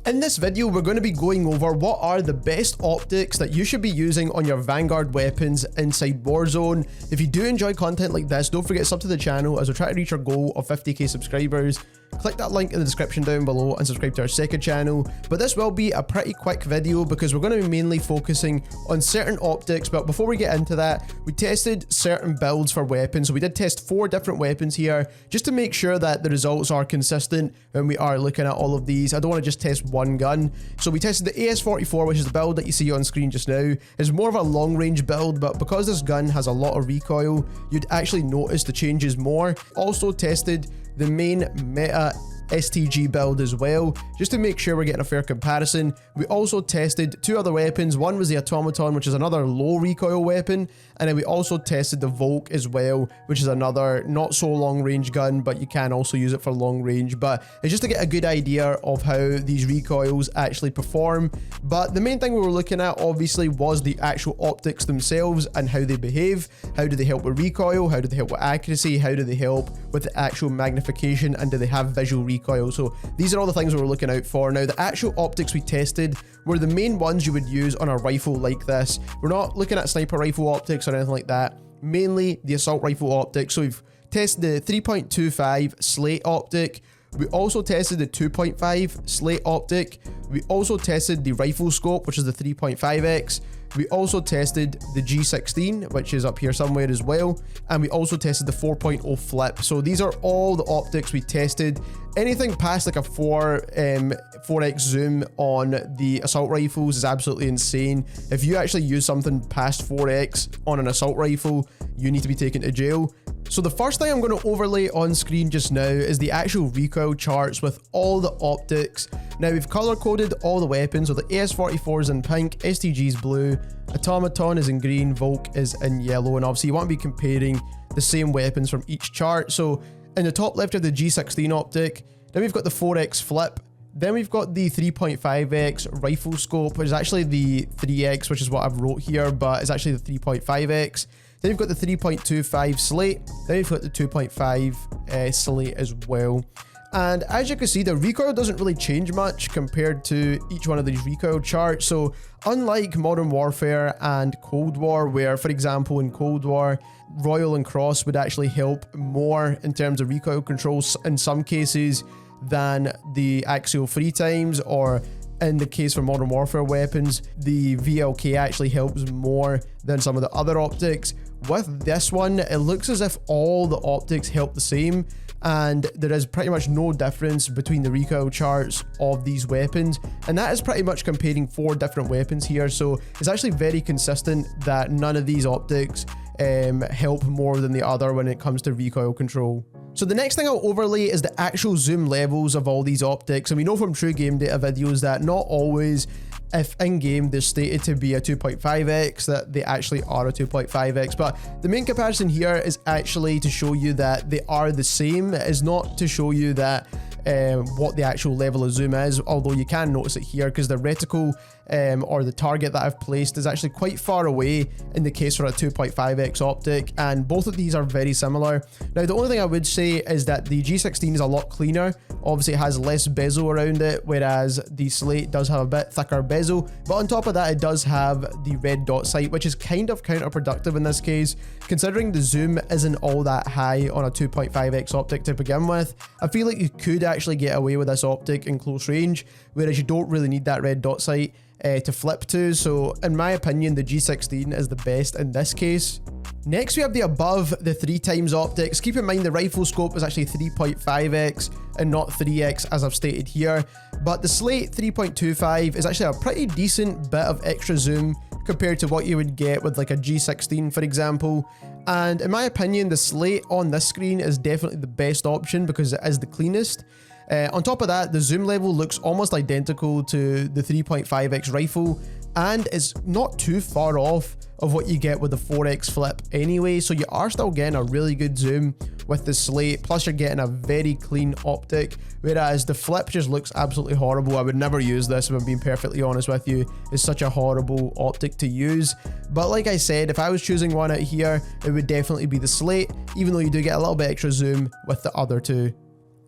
In this video, we're going to be going over what are the best optics that you should be using on your Vanguard weapons inside Warzone. If you do enjoy content like this, don't forget to sub to the channel as we try to reach our goal of 50k subscribers. Click that link in the description down below and subscribe to our second channel. But this will be a pretty quick video because we're going to be mainly focusing on certain optics. But before we get into that, we tested certain builds for weapons. So we did test 4 different weapons here just to make sure that the results are consistent when we are looking at all of these. I don't want to just test one gun. So we tested the AS44, which is the build that you see on screen just now. It's more of a long range build, but because this gun has a lot of recoil, you'd actually notice the changes more. Also tested the main meta STG build as well, just to make sure we're getting a fair comparison. We also tested 2 other weapons. One was the Automaton, which is another low recoil weapon, and then we also tested the Volk as well, which is another not so long range gun, but you can also use it for long range. But it's just to get a good idea of how these recoils actually perform. But the main thing we were looking at obviously was the actual optics themselves and how they behave. How do they help with recoil? How do they help with accuracy? How do they help with the actual magnification? And do they have visual recoil? So these are all the things we were looking out for. Now, the actual optics we tested were the main ones you would use on a rifle like this. We're not looking at sniper rifle optics or anything like that, mainly the assault rifle optics. So we've tested the 3.25 slate optic. We also tested the 2.5 slate optic. We also tested the rifle scope, which is the 3.5x. We also tested the G16, which is up here somewhere as well. And we also tested the 4.0 flip. So these are all the optics we tested. Anything past like a 4x zoom on the assault rifles is absolutely insane. If you actually use something past 4x on an assault rifle, you need to be taken to jail. So the first thing I'm going to overlay on screen just now is the actual recoil charts with all the optics. Now we've color coded all the weapons, so the AS44 is in pink, STG is blue, Automaton is in green, Volk is in yellow, and obviously you want to be comparing the same weapons from each chart. So in the top left of the G16 optic, then we've got the 4x flip, then we've got the 3.5x rifle scope, which is actually the 3x, which is what I've wrote here, but it's actually the 3.5x. Then we've got the 3.25 slate, then we've got the 2.5 slate as well. And as you can see, the recoil doesn't really change much compared to each one of these recoil charts. So unlike Modern Warfare and Cold War, where for example in Cold War, Royal and Cross would actually help more in terms of recoil controls in some cases than the axial free times, or in the case for Modern Warfare weapons, the VLK actually helps more than some of the other optics. With this one, it looks as if all the optics help the same, and there is pretty much no difference between the recoil charts of these weapons, and that is pretty much comparing 4 different weapons here. So it's actually very consistent that none of these optics help more than the other when it comes to recoil control. So the next thing I'll overlay is the actual zoom levels of all these optics, and we know from true game data videos that not always, if in-game they're stated to be a 2.5x, that they actually are a 2.5x. But the main comparison here is actually to show you that they are the same. It is not to show you that what the actual level of zoom is, although you can notice it here because the reticle or the target that I've placed is actually quite far away in the case for a 2.5x optic, and both of these are very similar. Now the only thing I would say is that the G16 is a lot cleaner. Obviously it has less bezel around it, whereas the slate does have a bit thicker bezel, but on top of that it does have the red dot sight, which is kind of counterproductive in this case, considering the zoom isn't all that high on a 2.5x optic to begin with. I feel like you could actually get away with this optic in close range, whereas you don't really need that red dot sight to flip to. So in my opinion, the G16 is the best in this case. Next we have the above the 3x optics. Keep in mind the rifle scope is actually 3.5x and not 3x as I've stated here, but the slate 3.25 is actually a pretty decent bit of extra zoom compared to what you would get with like a G16 for example. And in my opinion, the slate on this screen is definitely the best option because it is the cleanest. On top of that, the zoom level looks almost identical to the 3.5x rifle, and it's not too far off of what you get with the 4x flip anyway, so you are still getting a really good zoom with the slate, plus you're getting a very clean optic, whereas the flip just looks absolutely horrible. I would never use this if I'm being perfectly honest with you. It's such a horrible optic to use, but like I said, if I was choosing one out here, it would definitely be the slate, even though you do get a little bit extra zoom with the other two.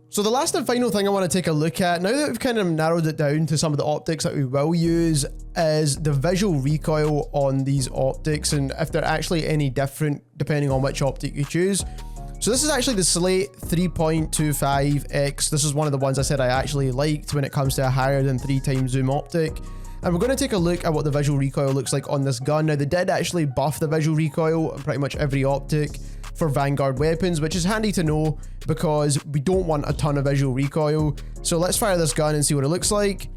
So the last and final thing I want to take a look at, now that we've kind of narrowed it down to some of the optics that we will use, is the visual recoil on these optics and if they're actually any different depending on which optic you choose. So this is actually the Slate 3.25x. This is one of the ones I said I actually liked when it comes to a higher than 3x zoom optic. And we're going to take a look at what the visual recoil looks like on this gun. Now they did actually buff the visual recoil on pretty much every optic for Vanguard weapons, which is handy to know because we don't want a ton of visual recoil. So let's fire this gun and see what it looks like.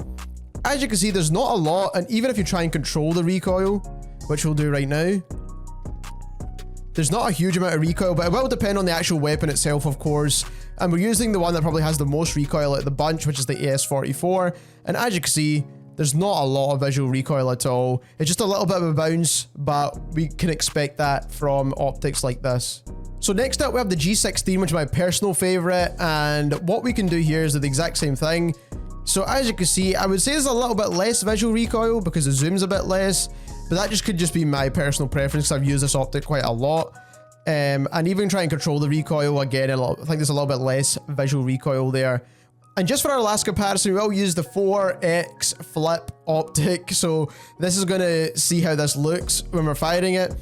As you can see, there's not a lot, and even if you try and control the recoil, which we'll do right now, there's not a huge amount of recoil, but it will depend on the actual weapon itself, of course. And we're using the one that probably has the most recoil out of the bunch, which is the AS44. And as you can see, there's not a lot of visual recoil at all. It's just a little bit of a bounce, but we can expect that from optics like this. So next up we have the G16, which is my personal favorite, and what we can do here is the exact same thing. So as you can see, I would say there's a little bit less visual recoil because the zoom's a bit less, but that could just be my personal preference because I've used this optic quite a lot. And even try and control the recoil again, I think there's a little bit less visual recoil there. And just for our last comparison, we'll use the 4x flip optic. So this is going to see how this looks when we're firing it.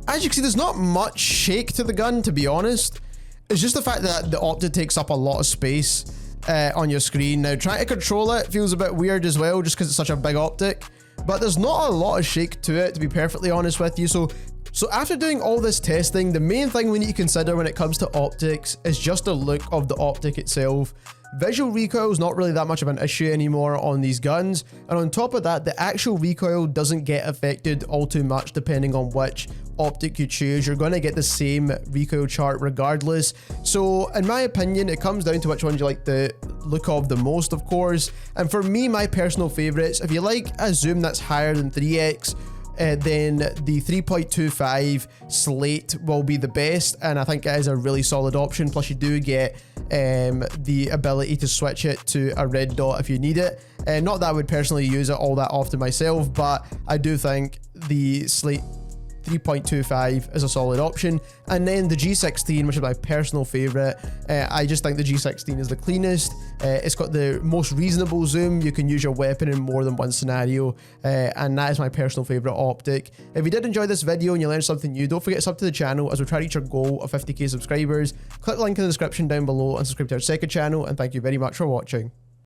As you can see, there's not much shake to the gun, to be honest. It's just the fact that the optic takes up a lot of space on your screen. Now, trying to control it feels a bit weird as well, just because it's such a big optic. But there's not a lot of shake to it, to be perfectly honest with you. So after doing all this testing, the main thing we need to consider when it comes to optics is just the look of the optic itself. Visual recoil is not really that much of an issue anymore on these guns, and on top of that, the actual recoil doesn't get affected all too much depending on which optic you choose. You're going to get the same recoil chart regardless. So in my opinion, it comes down to which one you like the look of the most, of course. And for me, my personal favorites, if you like a zoom that's higher than 3x, then the 3.25 Slate will be the best, and I think it is a really solid option. Plus you do get the ability to switch it to a red dot if you need it. Not that I would personally use it all that often myself, but I do think the Slate 3.25 is a solid option. And then the G16, which is my personal favorite. I just think the G16 is the cleanest. It's got the most reasonable zoom. You can use your weapon in more than one scenario, and that is my personal favorite optic. If you did enjoy this video and you learned something new, don't forget to sub to the channel as we try to reach our goal of 50k subscribers. Click the link in the description down below and subscribe to our second channel, and thank you very much for watching.